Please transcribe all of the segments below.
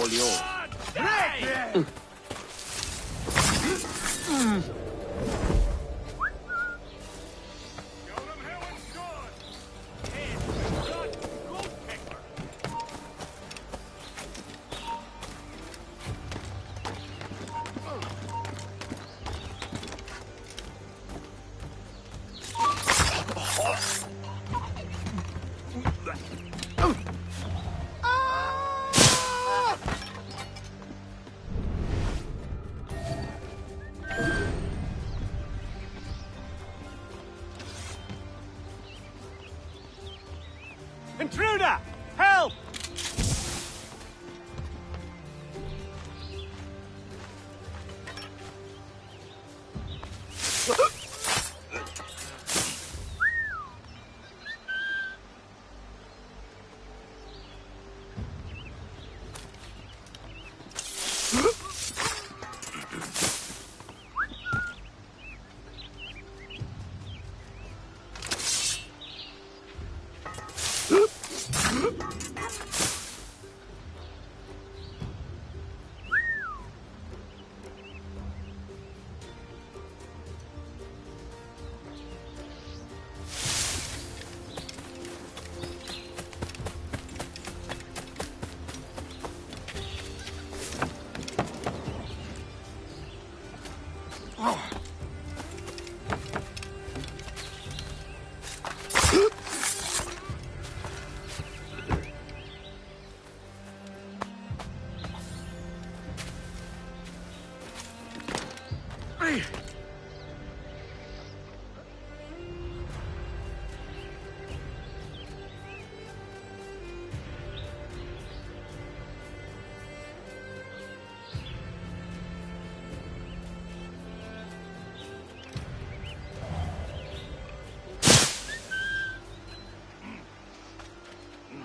Napoleon. Intruder! Help!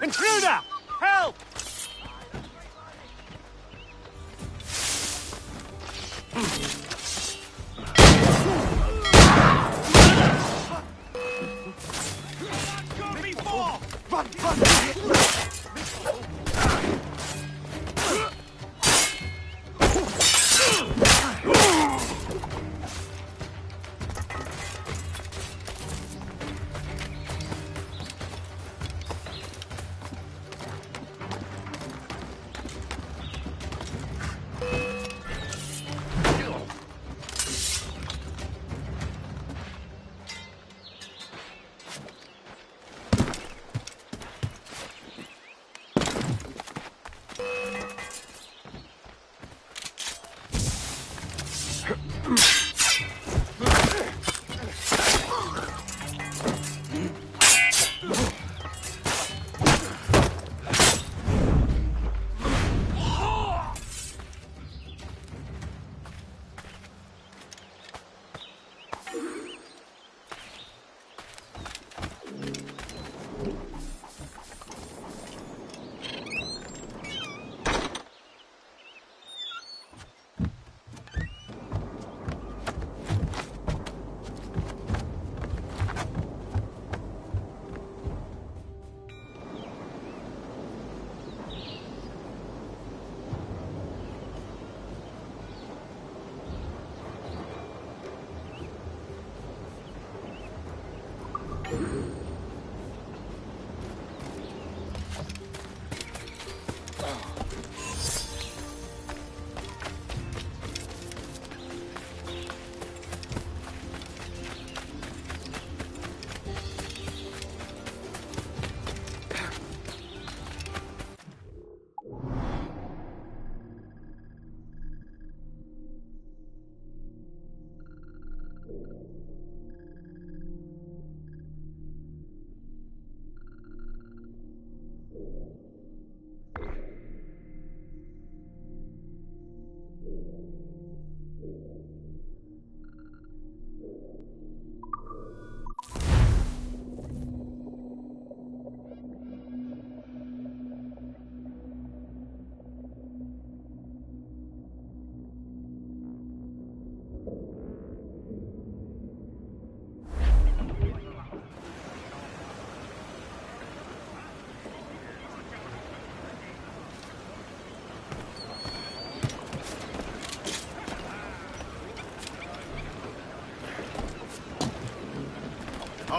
Intruder! Help! Run, run!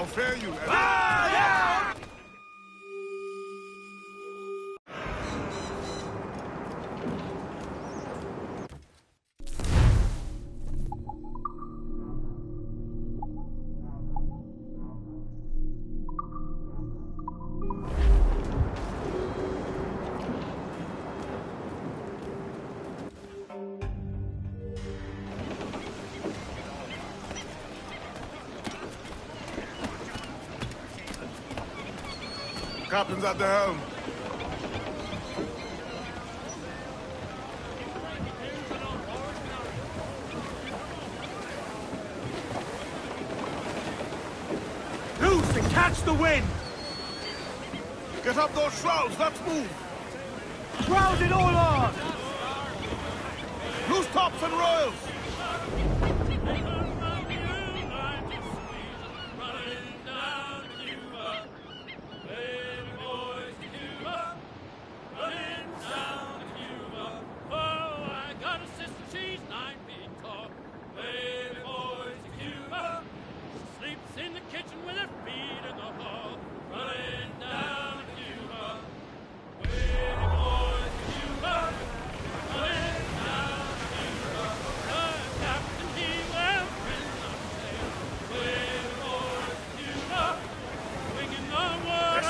How fare you, Eddie? Captain's at the helm. Loose and catch the wind! Get up those shrouds, let's move! Shroud it all on! Loose tops and royals!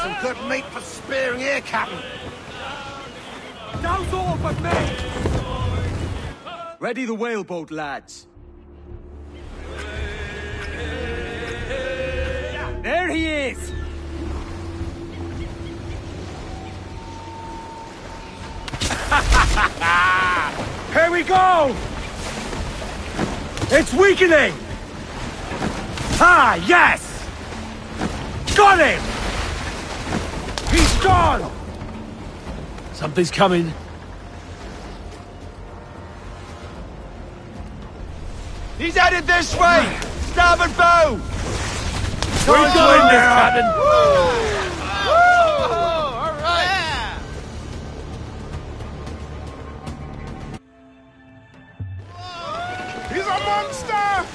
Some good meat for spearing here, Captain. Douse all but me! Ready the whaleboat, lads. There he is! Here we go! It's weakening! Ah, yes! Got him! He's gone! Something's coming. He's headed this way! Starboard bow! We're going there, Captain! All right! He's a monster!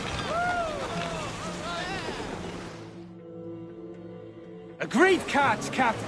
A great catch, Captain!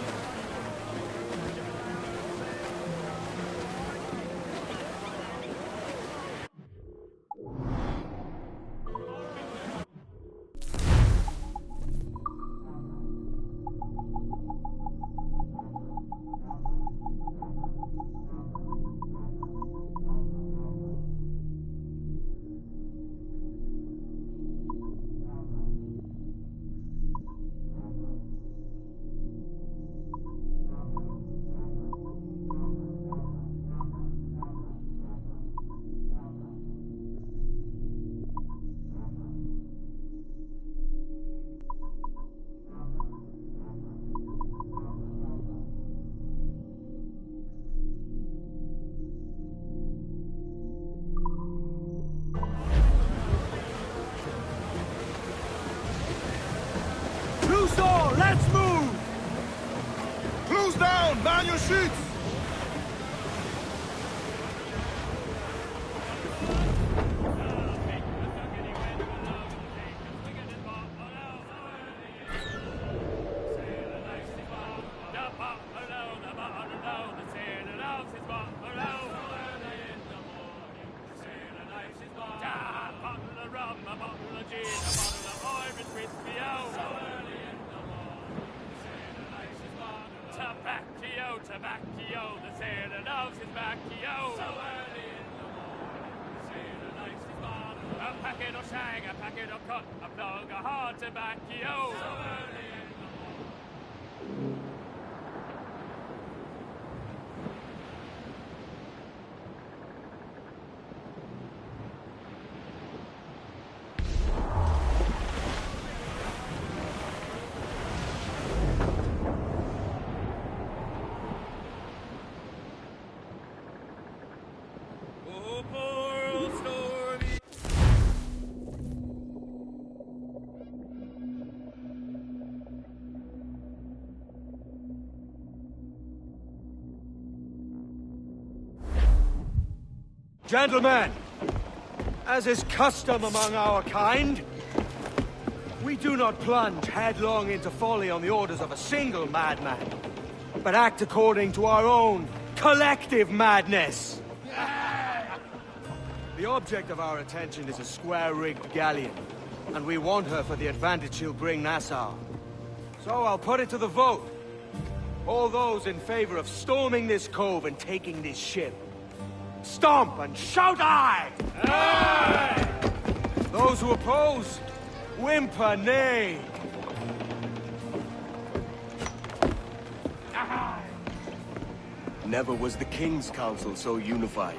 Let's move! Close down! Man your sheets! Tobacco, the sailor loves his baccio. So early in the morning, the sailor likes his bottle. A packet of shag, a packet of cut, a plug, a hard tobacco. So early in the morning. Gentlemen, as is custom among our kind, We do not plunge headlong into folly on the orders of a single madman, but act according to our own collective madness. The object of our attention is a square-rigged galleon, and we want her for the advantage she'll bring Nassau. So I'll put it to the vote. All those in favor of storming this cove and taking this ship, stomp and shout aye! Aye! Those who oppose, whimper nay! Never was the King's Council so unified.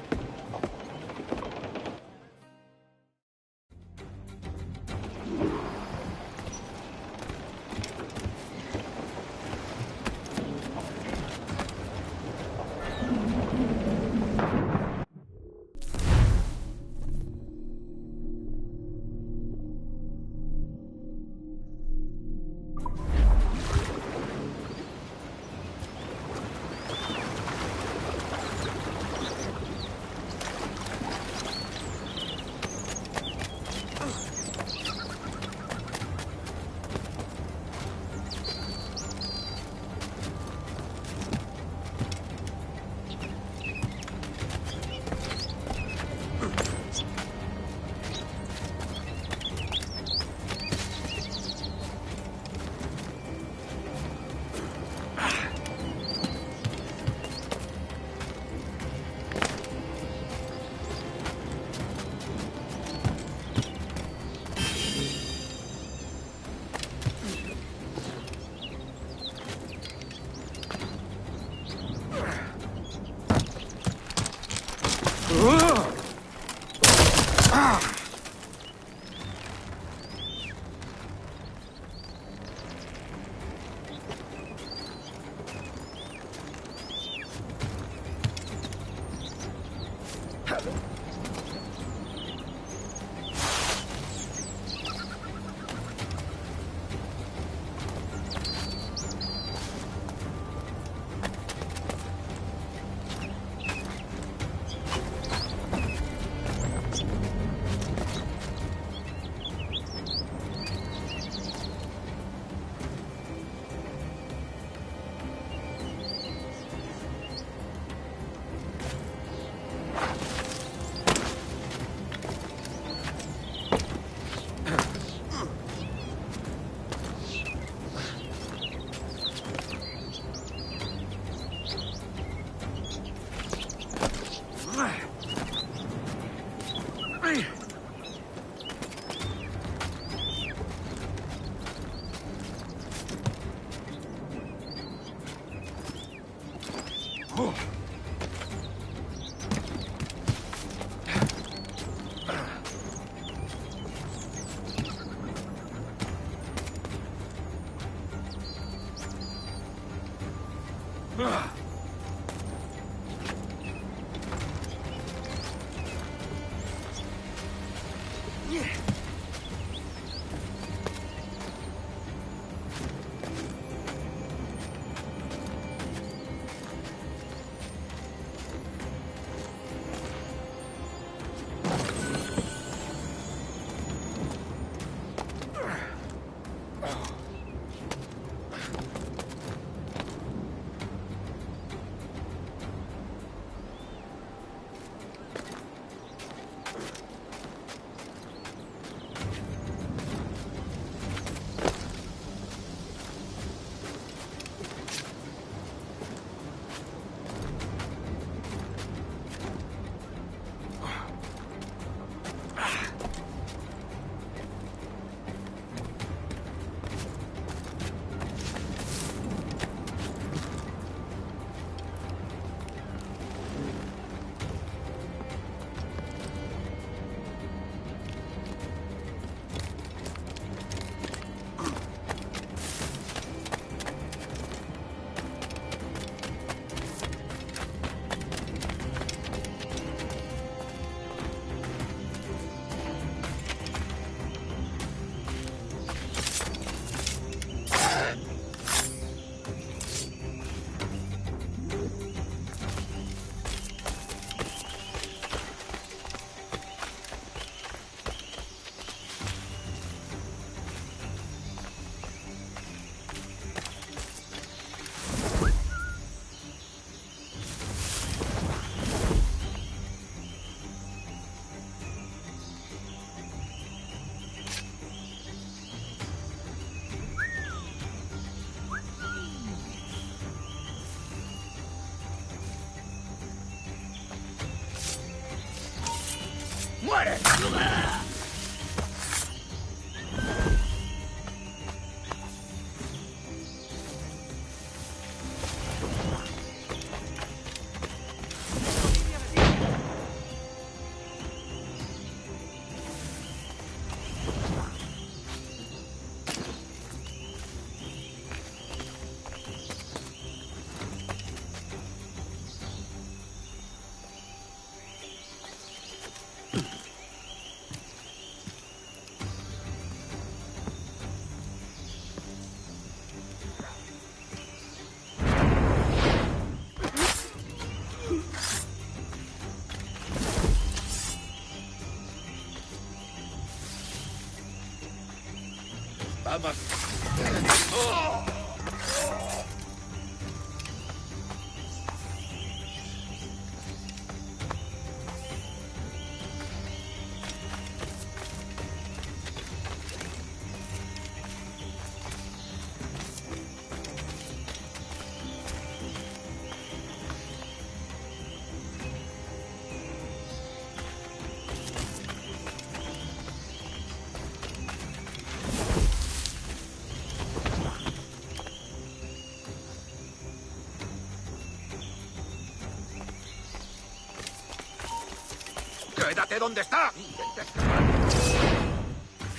¡Quédate donde está!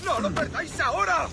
¡No lo perdáis ahora!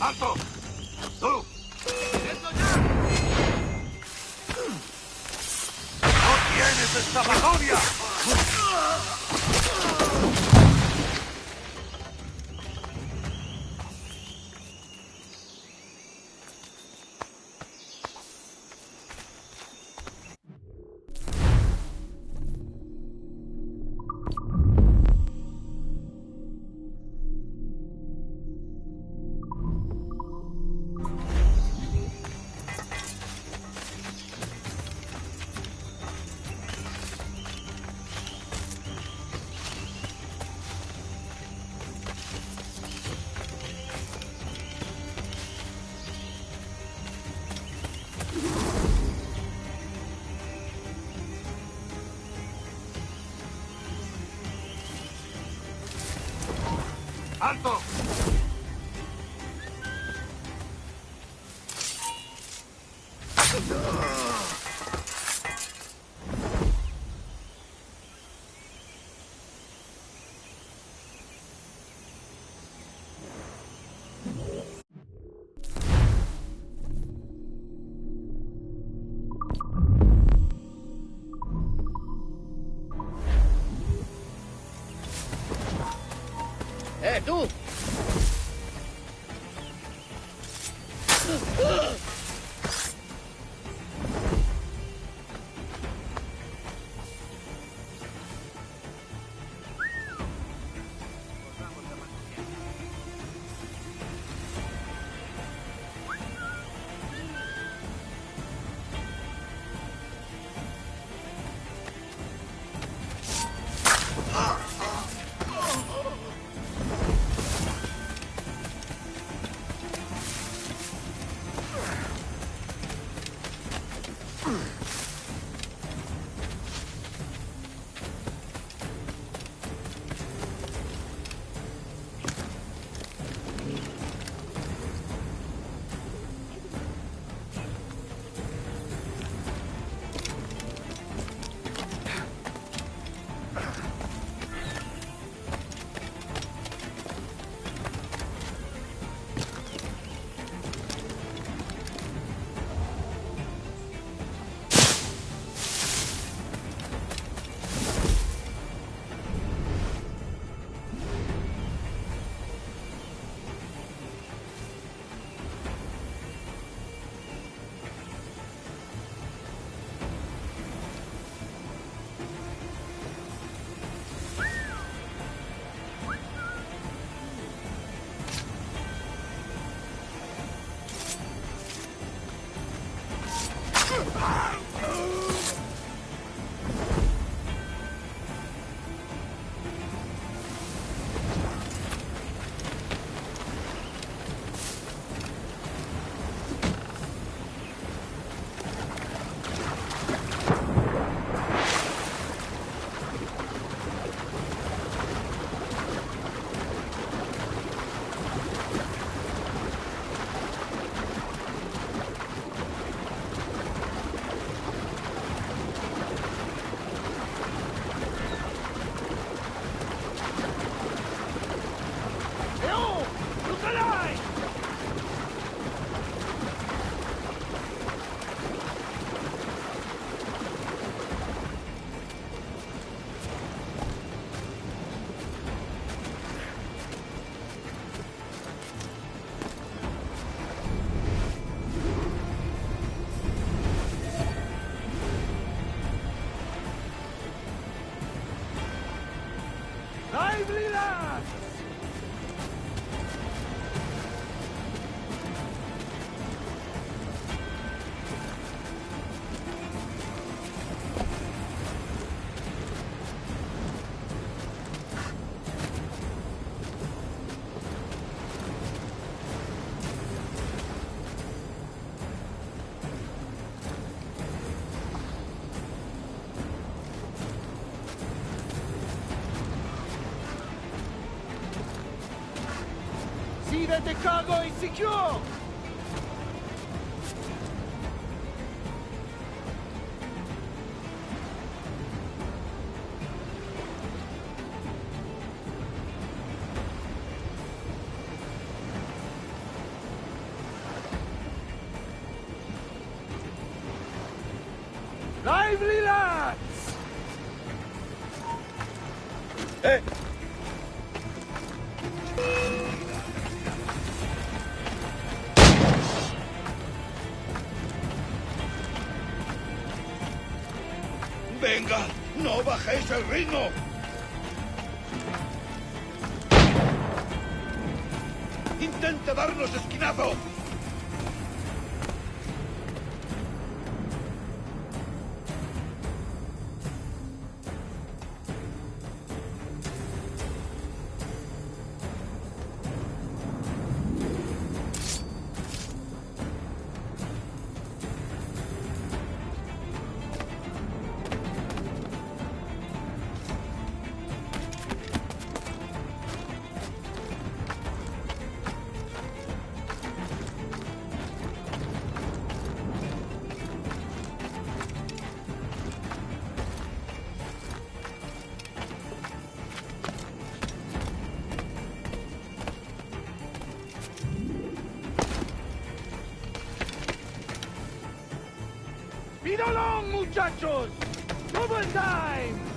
¡Alto! ¡Tú! ¡Esto ya! ¡No tienes escapatoria! ¡Alto! tú! the cargo is secure! Lively, lads! ¡Eh! ¡Venga! ¡No bajéis el ritmo! ¡Intenta darnos esquinazo! ¡Speed along, muchachos! ¡Double time!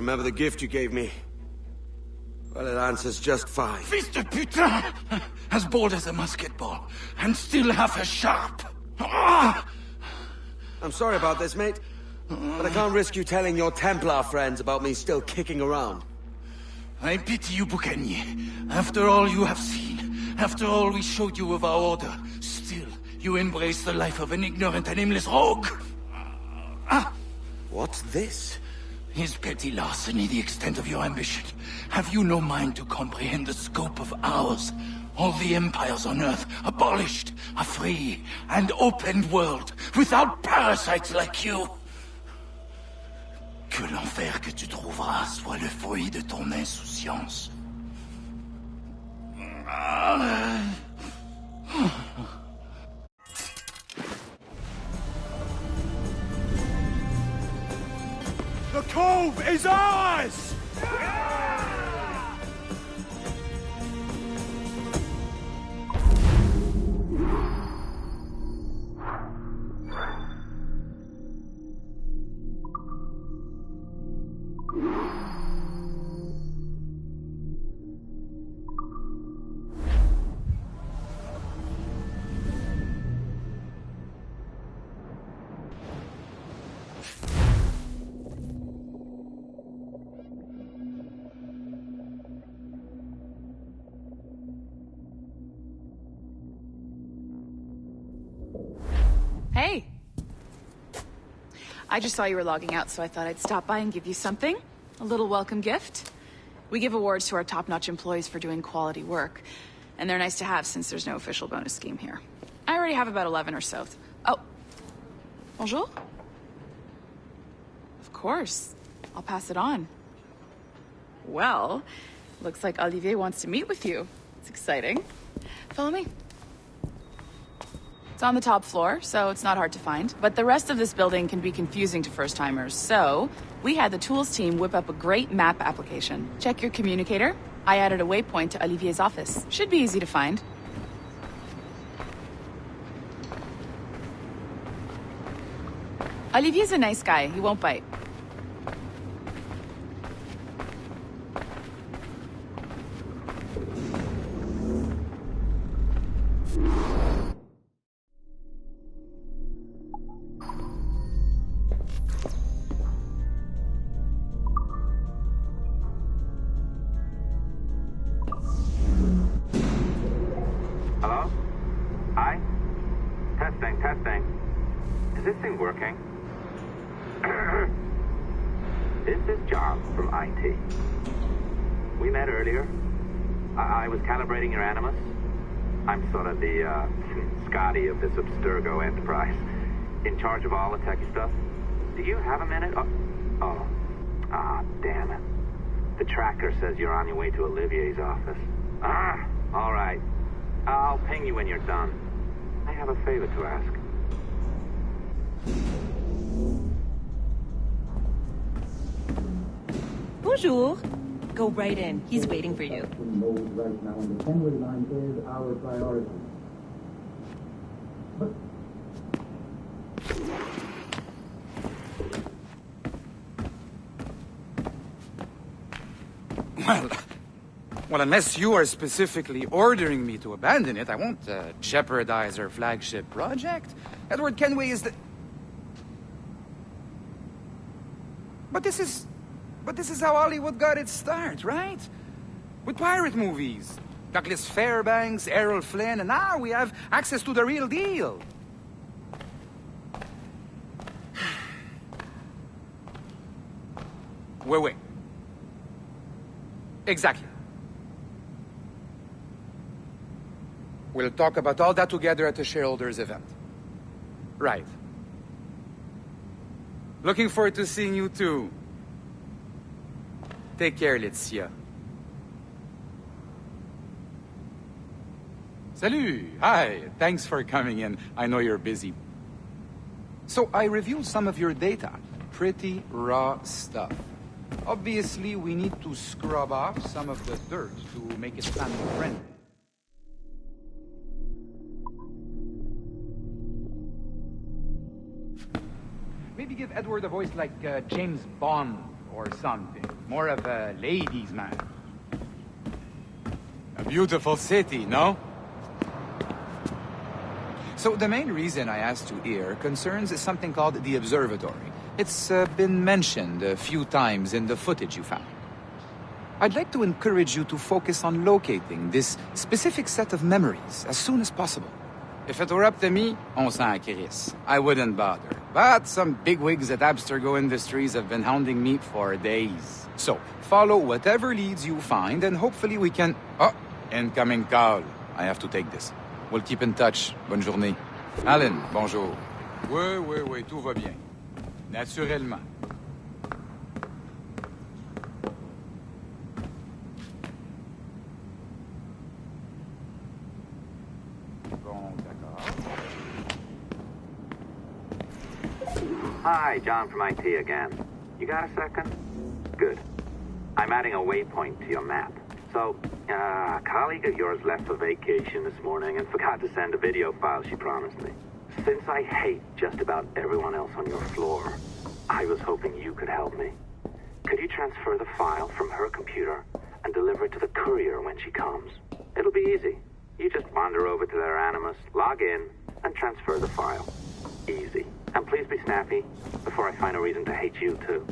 remember the gift you gave me? Well, it answers just fine. Fils de putain! As bold as a musket ball, and still half as sharp. Ah! I'm sorry about this, mate. But I can't risk you telling your Templar friends about me still kicking around. I pity you, Boucanier. After all you have seen, after all we showed you of our order, still you embrace the life of an ignorant and aimless rogue. What's this? Is petty larceny the extent of your ambition? Have you no mind to comprehend the scope of ours? All the empires on Earth abolished, a free and open world, without parasites like you. Que l'enfer que tu trouveras soit le fruit de ton insouciance. The cove is ours! Hey! I just saw you were logging out, so I thought I'd stop by and give you something. A little welcome gift. We give awards to our top-notch employees for doing quality work, and they're nice to have since there's no official bonus scheme here. I already have about 11 or so. Oh. Bonjour? Of course. I'll pass it on. Well, looks like Olivier wants to meet with you. It's exciting. Follow me. It's on the top floor, so it's not hard to find. But the rest of this building can be confusing to first-timers, so we had the tools team whip up a great map application. Check your communicator. I added a waypoint to Olivier's office. Should be easy to find. Olivier's a nice guy. He won't bite. Hello? Hi? Testing. Is this thing working? This is John from IT. We met earlier. I was calibrating your Animus. I'm sort of the, Scotty of this Abstergo enterprise. In charge of all the techie stuff. Do you have a minute? Damn it. The tracker says you're on your way to Olivier's office. All right. I'll ping you when you're done. I have a favor to ask. Bonjour. Go right in. He's waiting for you. Mode right now, and the Fenway line is our priority. But Well, unless you are specifically ordering me to abandon it, I won't jeopardize our flagship project. Edward Kenway is the... But this is how Hollywood got its start, right? With pirate movies. Douglas Fairbanks, Errol Flynn, and now we have access to the real deal. Wait. Exactly. We'll talk about all that together at the shareholders event. Right. Looking forward to seeing you too. Take care, Laetitia. Salut! Hi, thanks for coming in. I know you're busy. So I reviewed some of your data. Pretty raw stuff. Obviously, we need to scrub off some of the dirt to make it family-friendly. Maybe give Edward a voice like James Bond, or something. More of a ladies' man. A beautiful city, no? So the main reason I asked you here concerns something called the Observatory. It's been mentioned a few times in the footage you found. I'd like to encourage you to focus on locating this specific set of memories as soon as possible. If it were up to me, on s'en crisse. I wouldn't bother. But some bigwigs at Abstergo Industries have been hounding me for days. So, follow whatever leads you find, and hopefully we can... Oh, incoming call. I have to take this. We'll keep in touch. Bonne journée. Alan, bonjour. Oui, tout va bien. Naturellement. Hi, John from IT again. You got a second? Good. I'm adding a waypoint to your map. So, a colleague of yours left for vacation this morning and forgot to send a video file she promised me. Since I hate just about everyone else on your floor, I was hoping you could help me. Could you transfer the file from her computer and deliver it to the courier when she comes? It'll be easy. You just wander over to their Animus, log in, and transfer the file. Easy. And please be snappy before I find a reason to hate you too.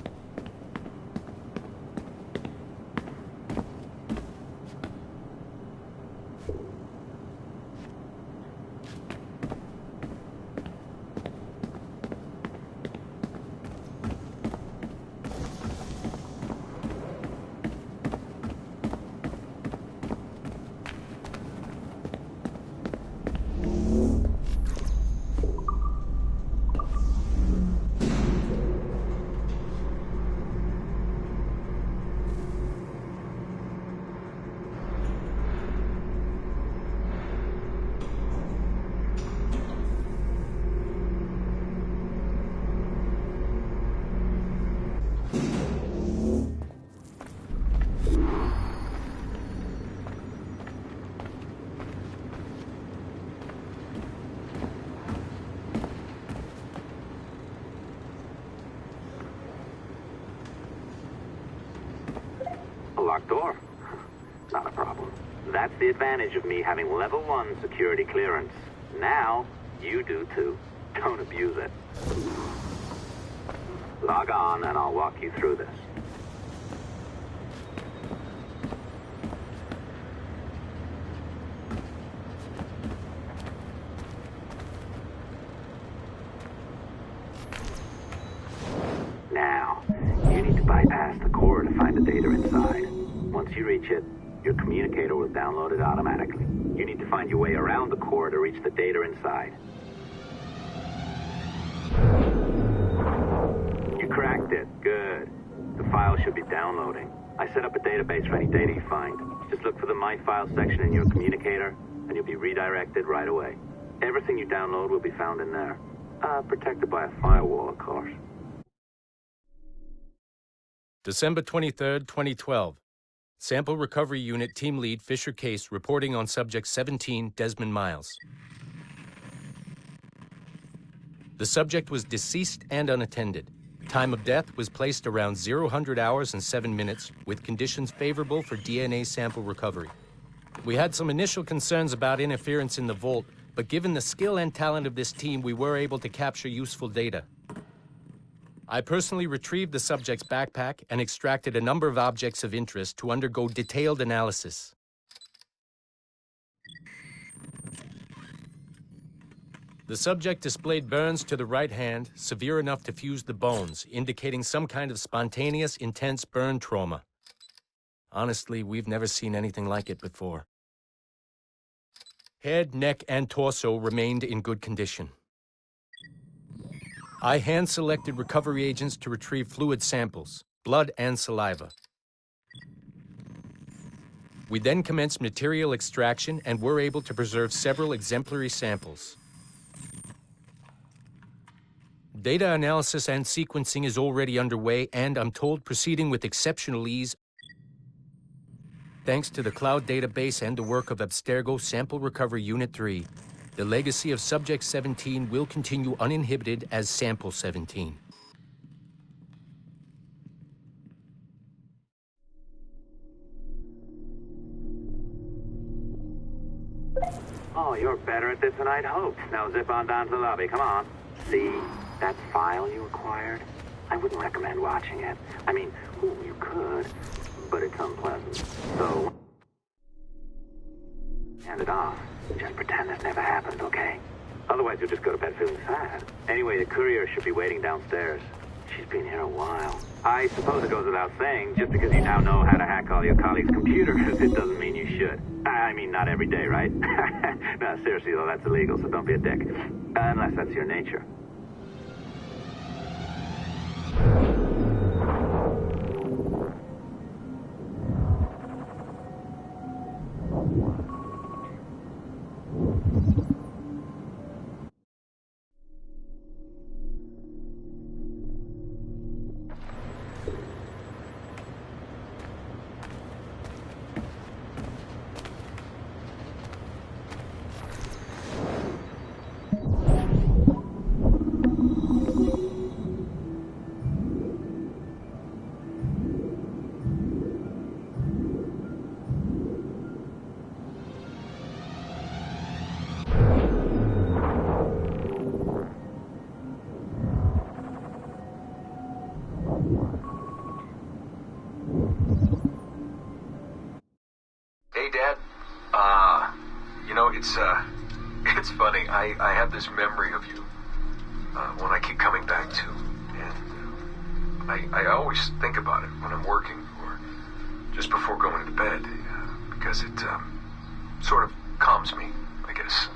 Locked door? Not a problem. That's the advantage of me having level 1 security clearance. Now, you do too. Don't abuse it. Log on and I'll walk you through this. Now, you need to bypass the core to find the data inside. Once you reach it, your communicator will download it automatically. You need to find your way around the core to reach the data inside. You cracked it. Good. The file should be downloading. I set up a database for any data you find. Just look for the My Files section in your communicator, and you'll be redirected right away. Everything you download will be found in there. Protected by a firewall, of course. December 23rd, 2012. Sample Recovery Unit Team Lead Fisher Case reporting on Subject 17, Desmond Miles. The subject was deceased and unattended. Time of death was placed around 00 hours and 7 minutes, with conditions favorable for DNA sample recovery. We had some initial concerns about interference in the vault, but given the skill and talent of this team, we were able to capture useful data. I personally retrieved the subject's backpack and extracted a number of objects of interest to undergo detailed analysis. The subject displayed burns to the right hand, severe enough to fuse the bones, indicating some kind of spontaneous, intense burn trauma. Honestly, we've never seen anything like it before. Head, neck, and torso remained in good condition. I hand-selected recovery agents to retrieve fluid samples, blood and saliva. We then commenced material extraction and were able to preserve several exemplary samples. Data analysis and sequencing is already underway, and I'm told proceeding with exceptional ease. Thanks to the cloud database and the work of Abstergo Sample Recovery Unit 3, the legacy of Subject 17 will continue uninhibited as Sample 17. better at this than I'd hoped. Now zip on down to the lobby. Come on. See that file you acquired? I wouldn't recommend watching it. I mean, you could, but it's unpleasant. So, hand it off. Just pretend this never happened, okay? Otherwise, you'll just go to bed feeling sad. Anyway, the courier should be waiting downstairs. She's been here a while. I suppose it goes without saying, just because you now know how to hack all your colleagues' computers, it doesn't mean you should. I mean, not every day, right? No, seriously, though, that's illegal, so don't be a dick. Unless that's your nature. It's funny. I have this memory of you, one I keep coming back to, and I always think about it when I'm working or just before going to bed, because it sort of calms me, I guess.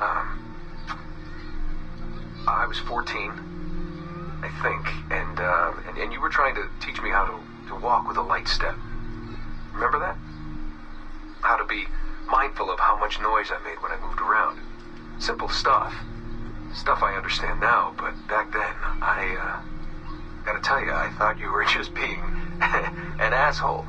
I was 14, I think, and you were trying to teach me how to walk with a light step. Remember that? How to be mindful of how much noise I made when I moved around. Simple stuff. Stuff I understand now, but back then, I gotta tell you, I thought you were just being an asshole.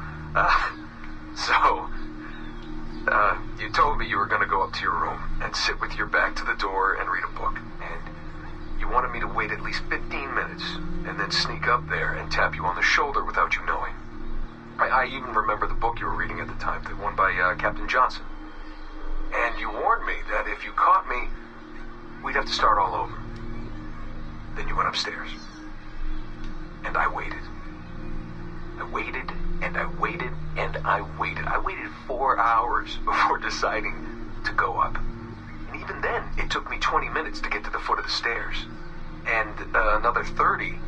You told me you were gonna go up to your room and sit with your back to the door and read a book. And you wanted me to wait at least 15 minutes and then sneak up there and tap you on the shoulder without you knowing. I even remember the book you were reading at the time, the one by Captain Johnson. And you warned me that if you caught me, we'd have to start all over. Then you went upstairs. And I waited. I waited, and I waited, and I waited. I waited 4 hours before deciding to go up. And even then, it took me 20 minutes to get to the foot of the stairs. And another 30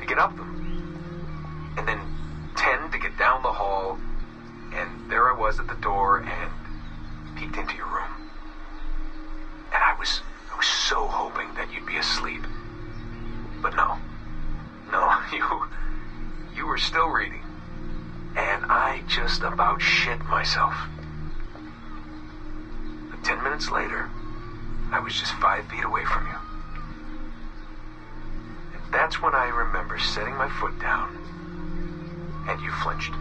to get up them. And then 10 to get down the hall. And there I was at the door, and peeked into your room. And I was so hoping that you'd be asleep. But no, you were still reading. And I just about shit myself. But 10 minutes later, I was just 5 feet away from you. And that's when I remember setting my foot down, and you flinched.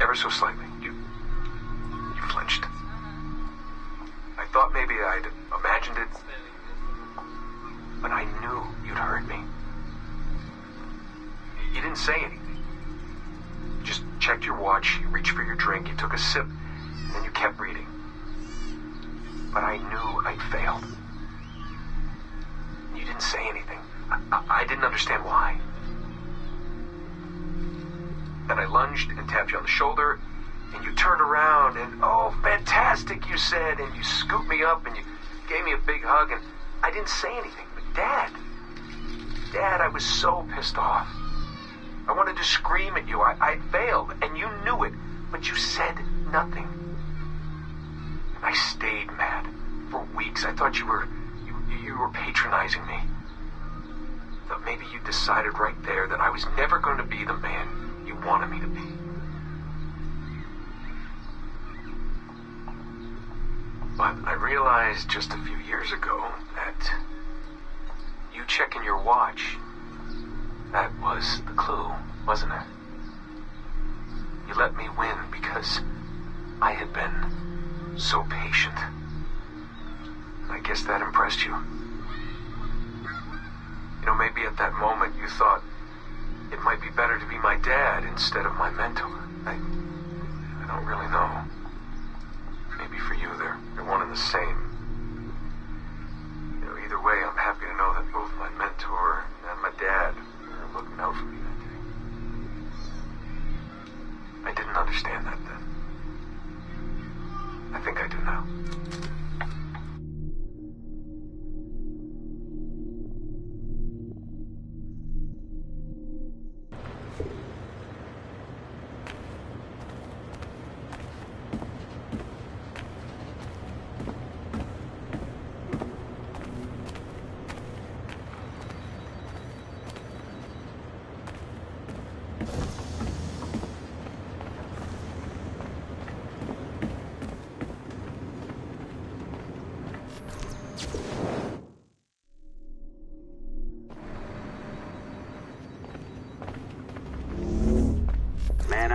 Ever so slightly. You flinched. I thought maybe I'd imagined it, but I knew you'd heard me. You didn't say anything. You just checked your watch, you reached for your drink, you took a sip, and then you kept reading. But I knew I'd failed. You didn't say anything. I didn't understand why. Then I lunged and tapped you on the shoulder, and you turned around, and oh, fantastic, you said, and you scooped me up, and you gave me a big hug, and I didn't say anything. But Dad, I was so pissed off. I wanted to scream at you. I failed, and you knew it, but you said nothing. And I stayed mad for weeks. I thought you were patronizing me. I thought maybe you decided right there that I was never going to be the man you wanted me to be. But I realized just a few years ago that you checking your watch, that was the clue, wasn't it? You let me win because I had been so patient. I guess that impressed you. You know, maybe at that moment you thought it might be better to be my dad instead of my mentor. I don't really know. Maybe for you they're one and the same.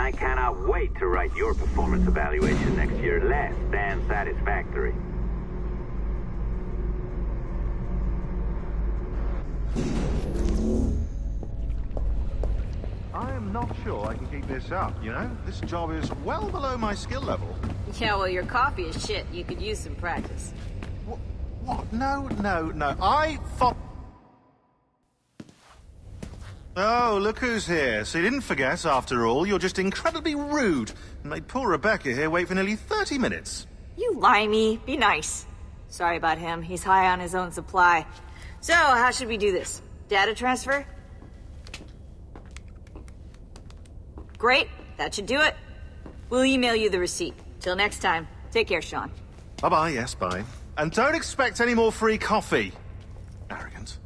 I cannot wait to write your performance evaluation next year less than satisfactory. I am not sure I can keep this up, you know? This job is well below my skill level. Yeah, well, your coffee is shit. You could use some practice. What? No. I thought... Oh, look who's here. So you didn't forget, after all. You're just incredibly rude. And made poor Rebecca here wait for nearly 30 minutes. You limey. Be nice. Sorry about him. He's high on his own supply. So, how should we do this? Data transfer? Great. That should do it. We'll email you the receipt. Till next time. Take care, Sean. Bye-bye, yes, bye. And don't expect any more free coffee. Arrogant.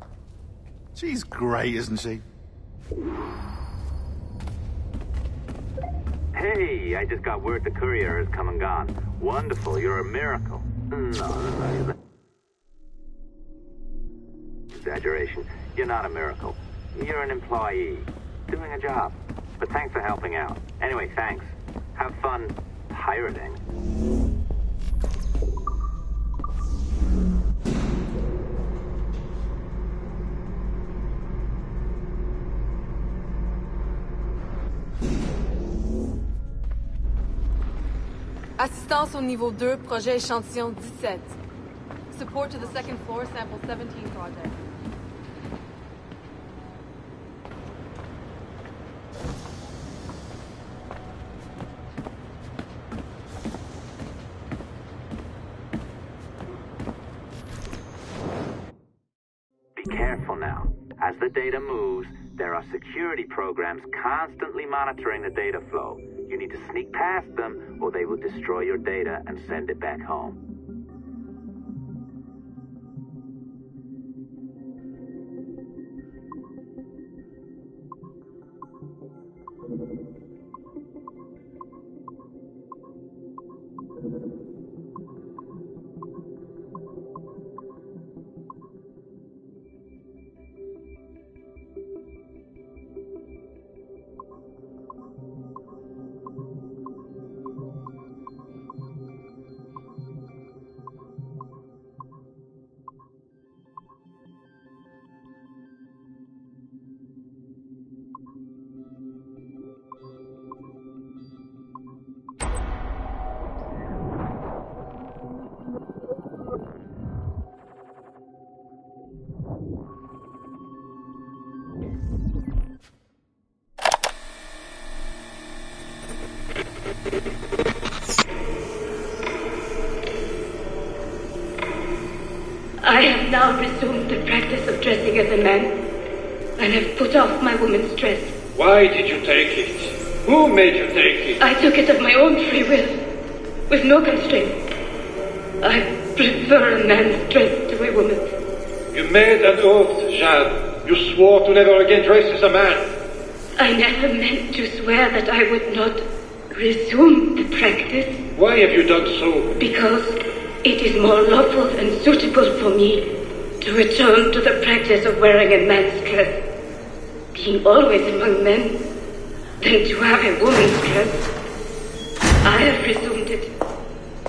She's great, isn't she? Hey, I just got word the courier has come and gone. Wonderful, you're a miracle. No. Exaggeration. You're not a miracle. You're an employee. Doing a job. But thanks for helping out. Anyway, thanks. Have fun pirating. Assistance au niveau 2, projet échantillon 17. Support to the second floor, sample 17 project. Be careful now. As the data moves, there are security programs constantly monitoring the data flow. You need to sneak past them, or they will destroy your data and send it back home. I have now resumed the practice of dressing as a man, and have put off my woman's dress. Why did you take it? Who made you take it? I took it of my own free will, with no constraint. I prefer a man's dress to a woman's. You made an oath, Jeanne. You swore to never again dress as a man. I never meant to swear that I would not resume the practice. Why have you done so? Because it is more lawful and suitable for me to return to the practice of wearing a man's dress, being always among men, than to have a woman's dress. I have resumed it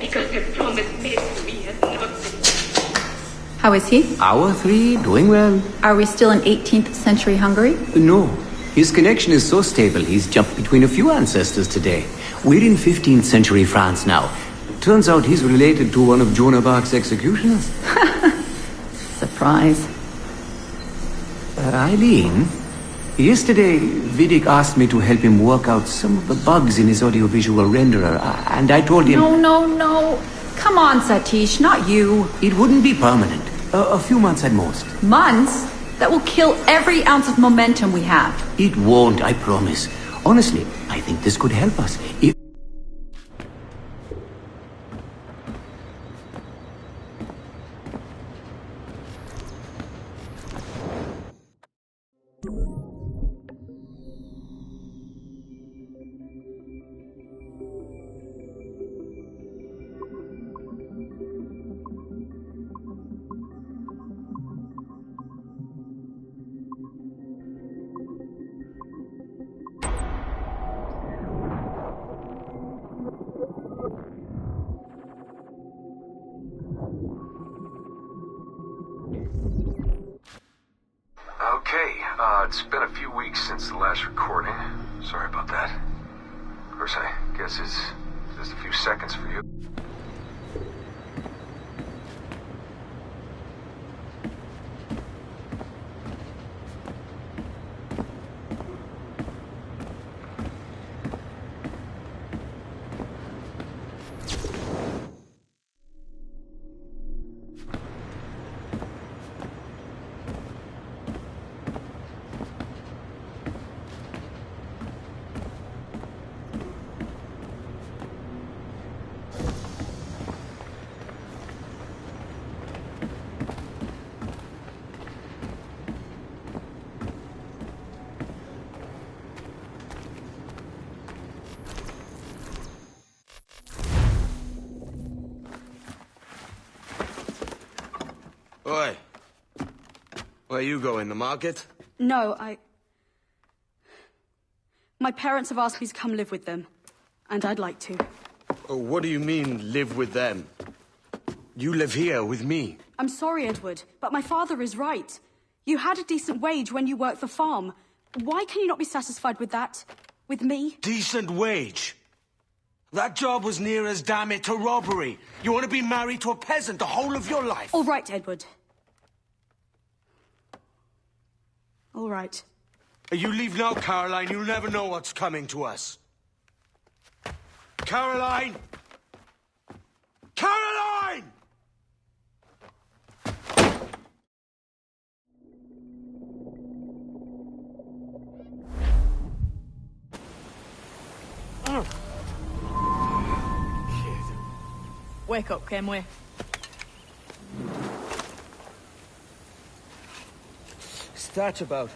because a promise made to me has not been. How is he? Hour 3, doing well. Are we still in 18th century Hungary? No. His connection is so stable, he's jumped between a few ancestors today. We're in 15th century France now. Turns out he's related to one of Joan of Arc's executioners. Surprise. Eileen, yesterday Vidic asked me to help him work out some of the bugs in his audiovisual renderer, and I told him... No. Come on, Satish, not you. It wouldn't be permanent. A few months at most. Months? That will kill every ounce of momentum we have. It won't, I promise. Honestly, I think this could help us. Okay, it's been a few weeks since the last recording. Sorry about that. Of course, I guess it's just a few seconds for you. Oi. Where you going, the market? No, My parents have asked me to come live with them, and I'd like to. Oh, what do you mean, live with them? You live here with me. I'm sorry, Edward, but my father is right. You had a decent wage when you worked the farm. Why can you not be satisfied with that? With me? Decent wage? That job was near as, damn it, to robbery. You want to be married to a peasant the whole of your life? All right, Edward. All right. You leave now, Caroline. You'll never know what's coming to us. Caroline! Caroline! Oh. Wake up, Kenway. What's that about?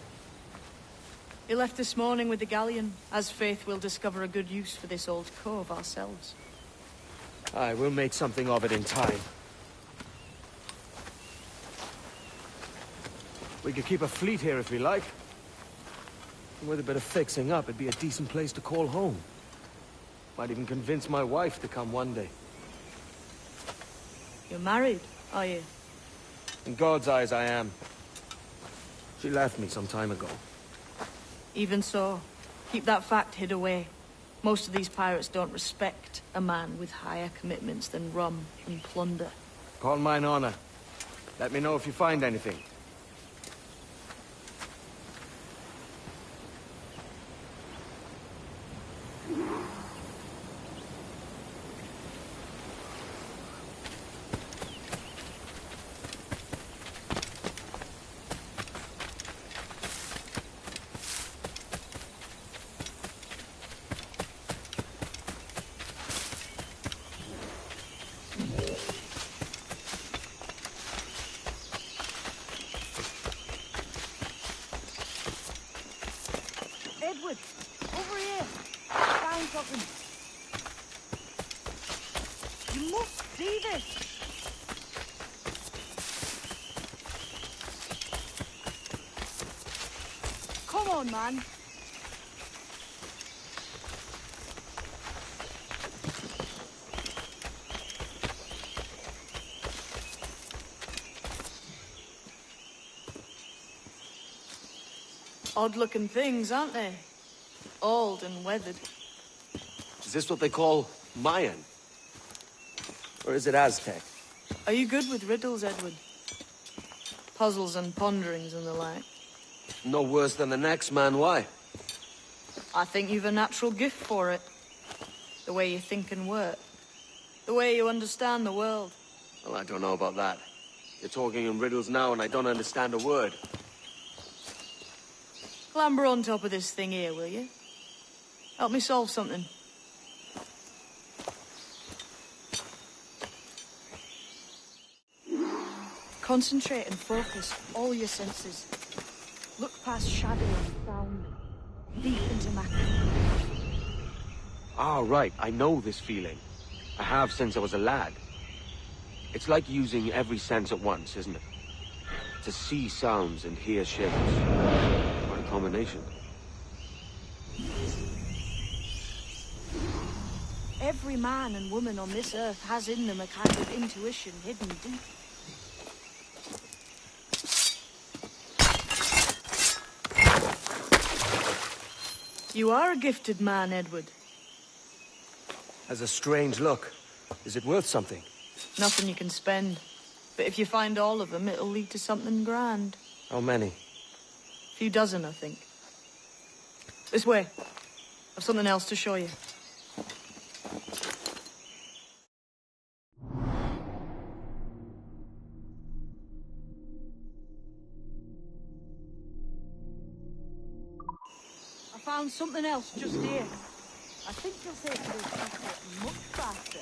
He left this morning with the galleon. As faith, we'll discover a good use for this old cove ourselves. Aye, we'll make something of it in time. We could keep a fleet here if we like. And with a bit of fixing up, it'd be a decent place to call home. Might even convince my wife to come one day. You're married, are you? In God's eyes, I am. She left me some time ago. Even so, keep that fact hid away. Most of these pirates don't respect a man with higher commitments than rum and plunder. Call mine honor. Let me know if you find anything. Edward, over here. Found something. You must see this. Come on, man. Odd-looking things, aren't they? Old and weathered. Is this what they call Mayan? Or is it Aztec? Are you good with riddles, Edward? Puzzles and ponderings and the like? No worse than the next man, why? I think you've a natural gift for it. The way you think and work. The way you understand the world. Well, I don't know about that. You're talking in riddles now and I don't understand a word. Clamber on top of this thing here, will you? Help me solve something. Concentrate and focus all your senses. Look past shadow and sound, deep into matter. Ah, right. I know this feeling. I have since I was a lad. It's like using every sense at once, isn't it? To see sounds and hear shapes. What a combination. Every man and woman on this earth has in them a kind of intuition hidden deep. You are a gifted man, Edward. Has a strange look. Is it worth something? Nothing you can spend. But if you find all of them, it'll lead to something grand. How many? A few dozen, I think. This way. I've something else to show you. I found something else just here. I think you'll say it will much faster.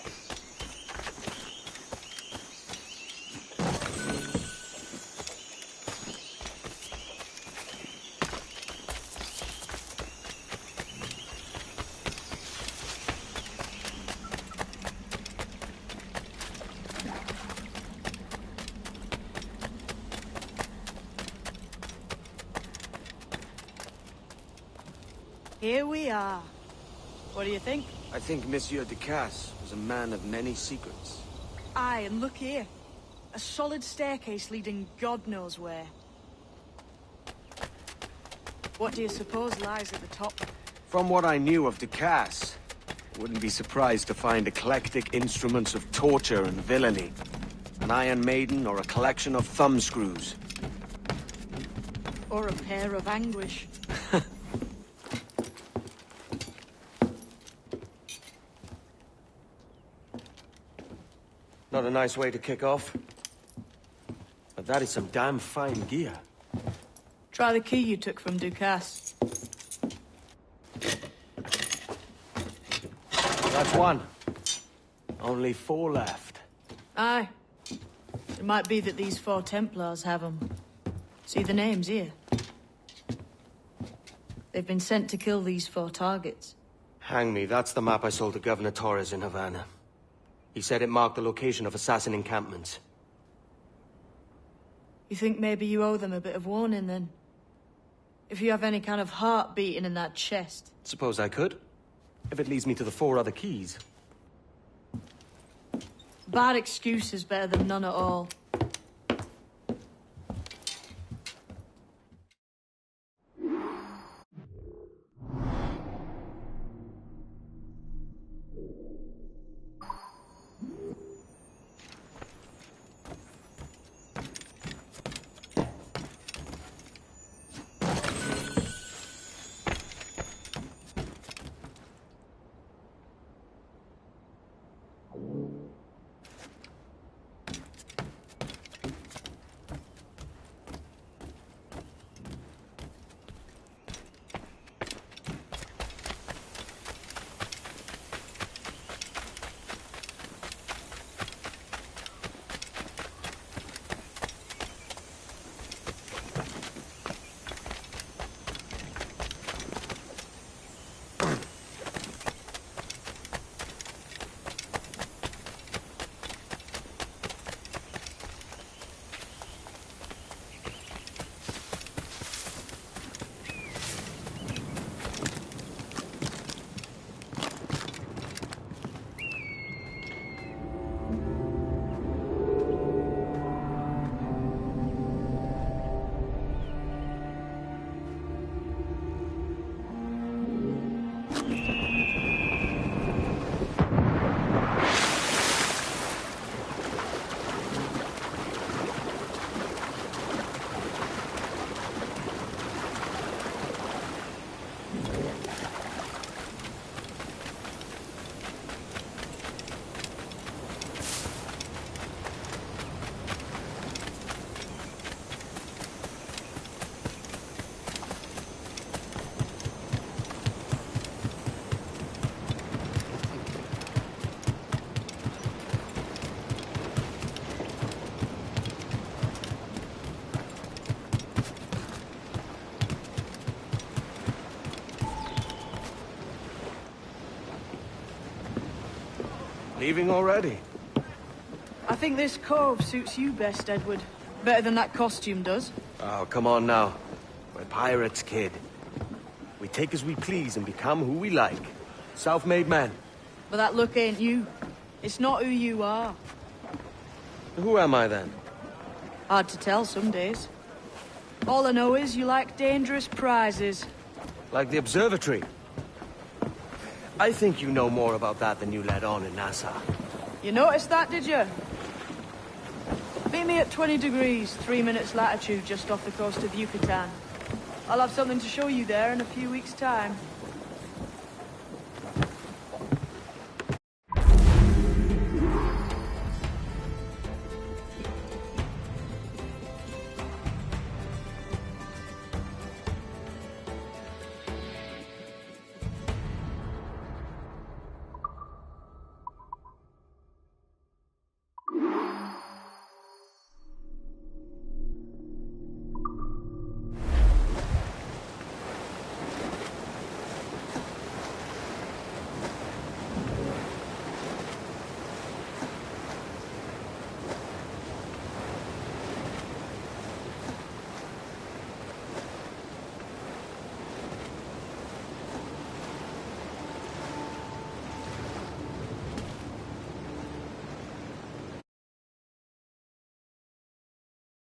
Here we are. What do you think? I think Monsieur Ducasse was a man of many secrets. Aye, and look here. A solid staircase leading God knows where. What do you suppose lies at the top? From what I knew of Ducasse, I wouldn't be surprised to find eclectic instruments of torture and villainy. An Iron Maiden or a collection of thumbscrews. Or a pair of anguish. Not a nice way to kick off. But that is some damn fine gear. Try the key you took from Ducasse. That's one. Only 4 left. Aye. It might be that these 4 Templars have them. See the names here? They've been sent to kill these 4 targets. Hang me, that's the map I sold to Governor Torres in Havana. He said it marked the location of assassin encampments. You think maybe you owe them a bit of warning, then? If you have any kind of heart beating in that chest. Suppose I could. If it leads me to the 4 other keys. Bad excuse is better than none at all. Leaving already? I think this cove suits you best, Edward. Better than that costume does. Oh, come on now. We're pirates, kid. We take as we please and become who we like. Self-made men. But that look ain't you. It's not who you are. Who am I, then? Hard to tell some days. All I know is you like dangerous prizes. Like the observatory? I think you know more about that than you let on in Nassau. You noticed that, did you? Meet me at 20 degrees, 3 minutes latitude, just off the coast of Yucatan. I'll have something to show you there in a few weeks' time.